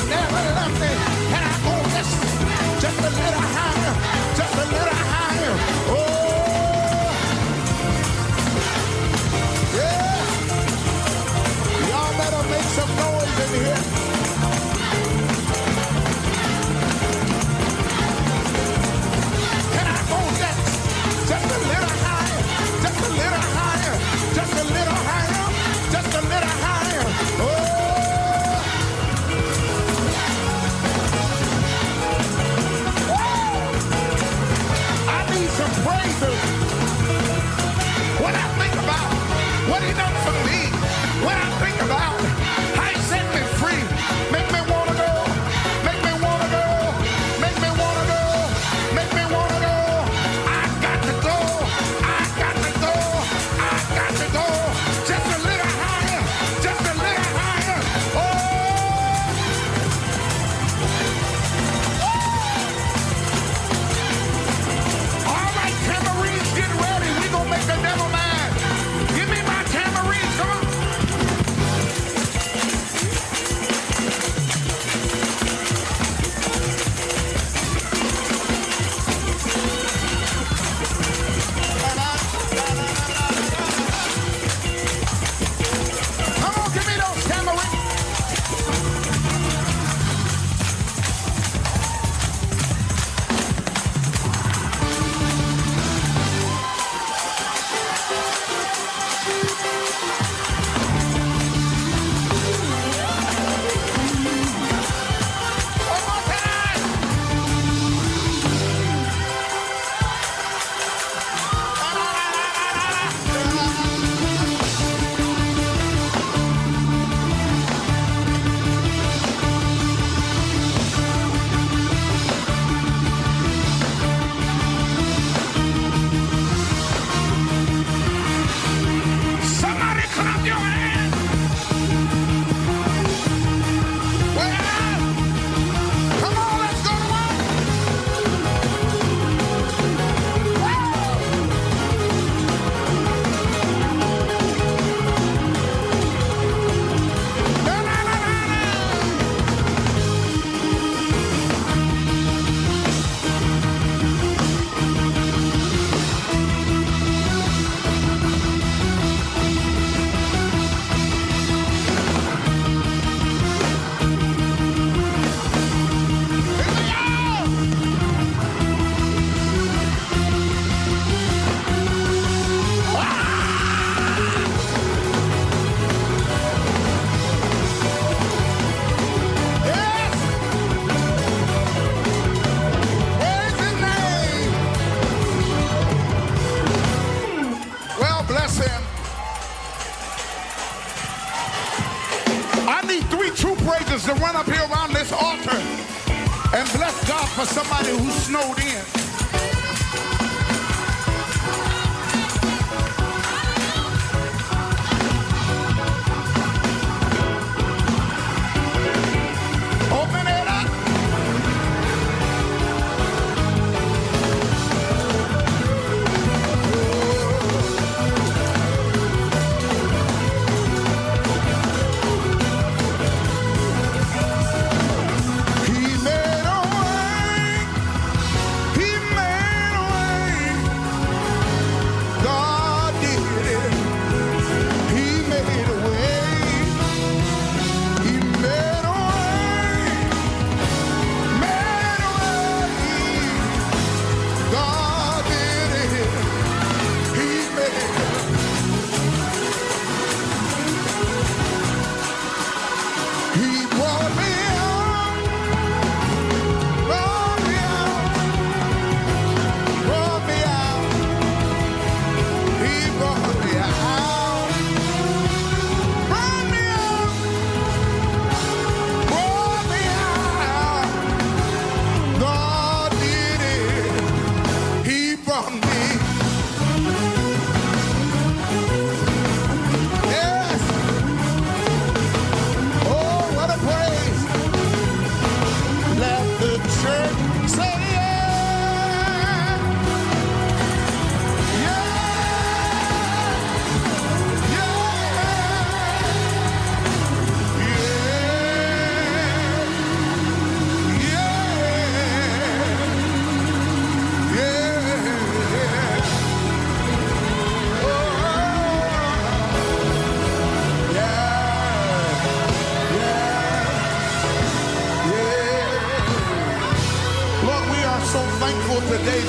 never left me. Can I go just a little higher? Just a little higher. Oh, yeah. Y'all better make some noise in here. Can I go just a little higher? Just a little higher. Just a little higher. Just a little higher. Oh. Some praises. When I think about what he done for me, when I think about how he set me free, make me wanna go, make me wanna go, make me wanna go, make me wanna go. I got to go, I got to go, I got to go. Just a little higher, just a little higher. Oh! Tambourines, get ready. We gonna make the devil mad. Give me my tambourines, come on. Come on, give me those tambourines. To run up here around this altar and bless God for somebody who snowed in. Open it up. He made a way. He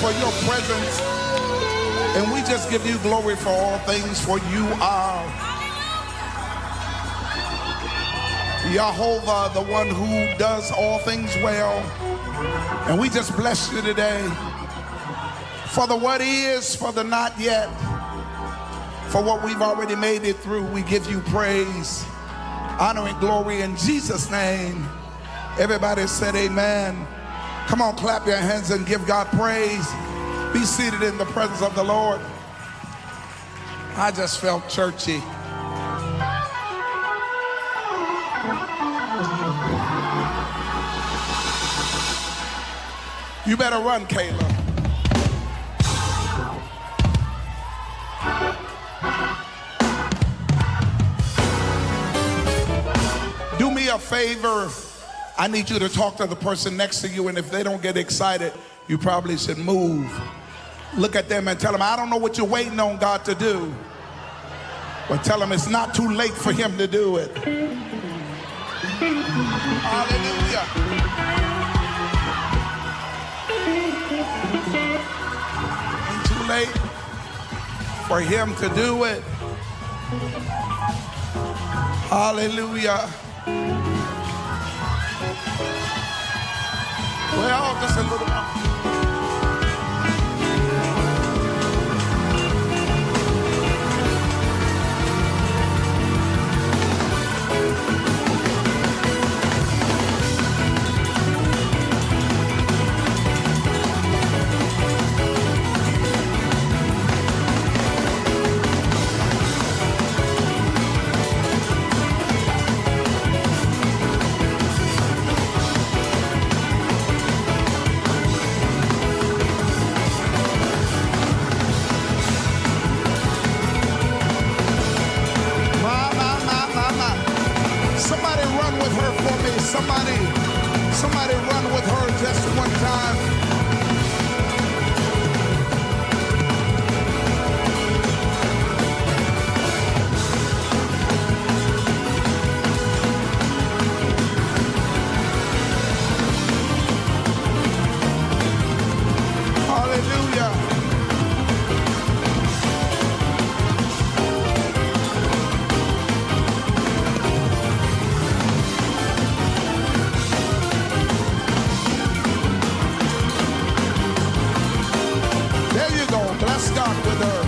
for your presence. And we just give you glory for all things, for you are Jehovah, the one who does all things well. And we just bless you today for the what is, for the not yet, for what we've already made it through. We give you praise, honor, and glory in Jesus' name. Everybody said amen. Come on, clap your hands and give God praise. Be seated in the presence of the Lord. I just felt churchy. You better run, Caleb. Do me a favor. I need you to talk to the person next to you, and if they don't get excited, you probably should move. Look at them and tell them, I don't know what you're waiting on God to do, but tell them it's not too late for him to do it. Hallelujah. Ain't too late for him to do it. Hallelujah. Well, just a little more. Somebody run with her just one time. Hallelujah. Bless God with her.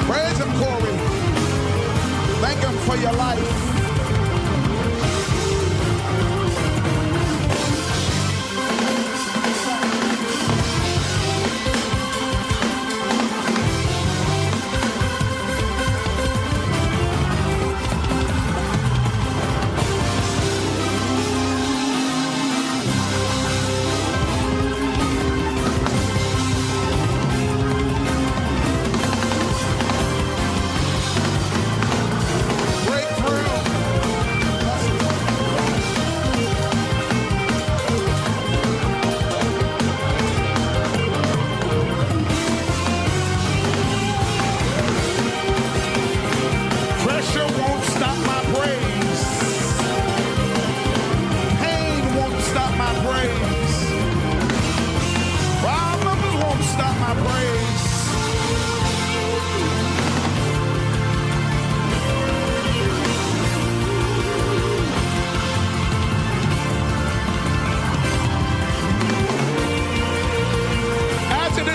Praise him, Corey. Thank him for your life.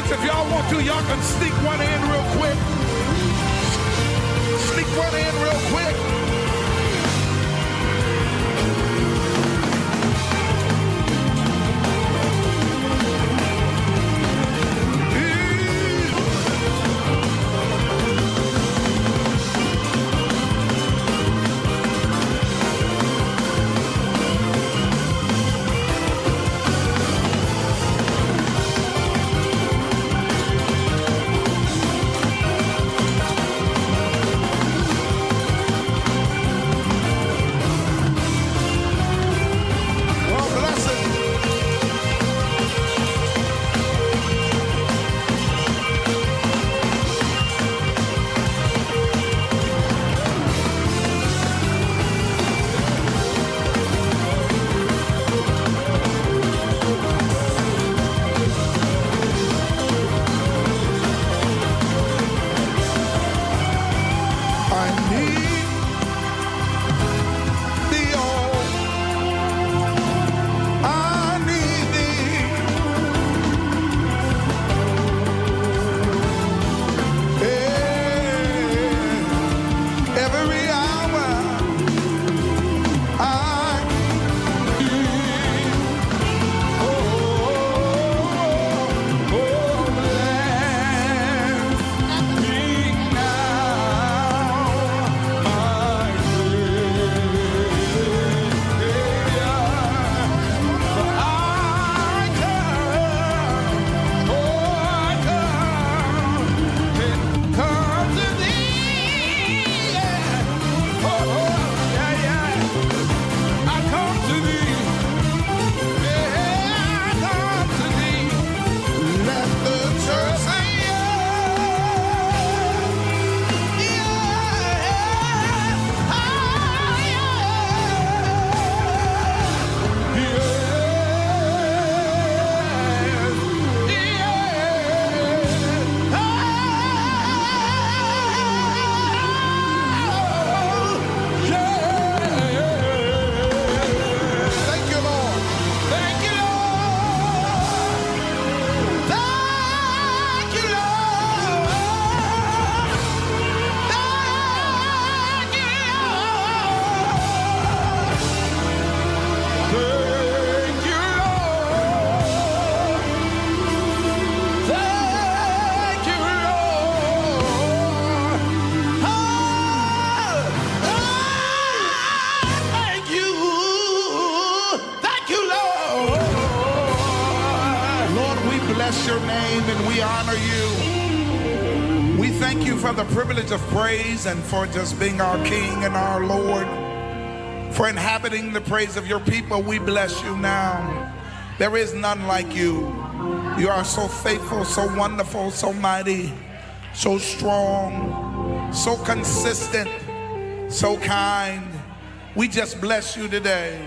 If y'all want to, y'all can sneak one in real quick. bless your name and we honor you. We thank you for the privilege of praise and for just being our King and our Lord. For inhabiting the praise of your people, we bless you now. There is none like you. You are so faithful, so wonderful, so mighty, so strong, so consistent, so kind. We just bless you today.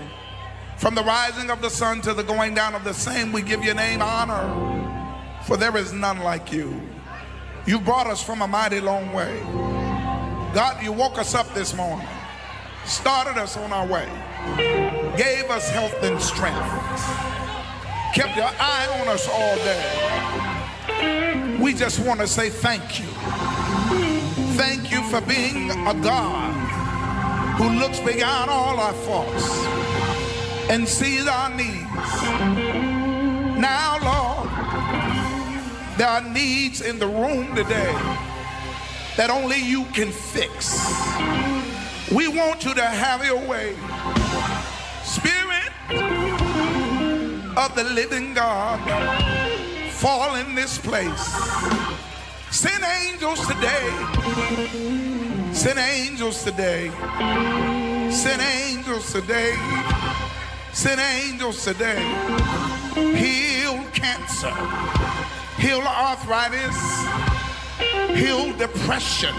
From the rising of the sun to the going down of the same, we give your name honor, for there is none like you. You brought us from a mighty long way. God, you woke us up this morning, started us on our way, gave us health and strength, kept your eye on us all day. We just want to say thank you. Thank you for being a God who looks beyond all our faults and sees our needs. Now, Lord, there are needs in the room today that only you can fix. We want you to have your way. Spirit of the living God, fall in this place. Send angels today. Send angels today. Send angels today. Send angels today. Heal cancer. Heal arthritis. Heal depression.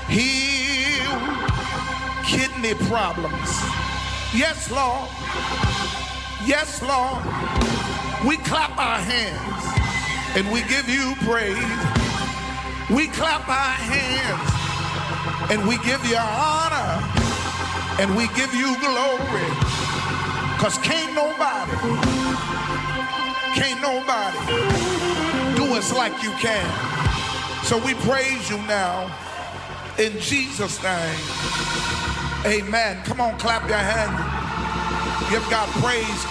Heal kidney problems. Yes, Lord. Yes, Lord. We clap our hands and we give you praise. We clap our hands and we give you honor and we give you glory. Because can't nobody do us like you can. So we praise you now in Jesus' name. Amen. Come on, clap your hand. Give God praise.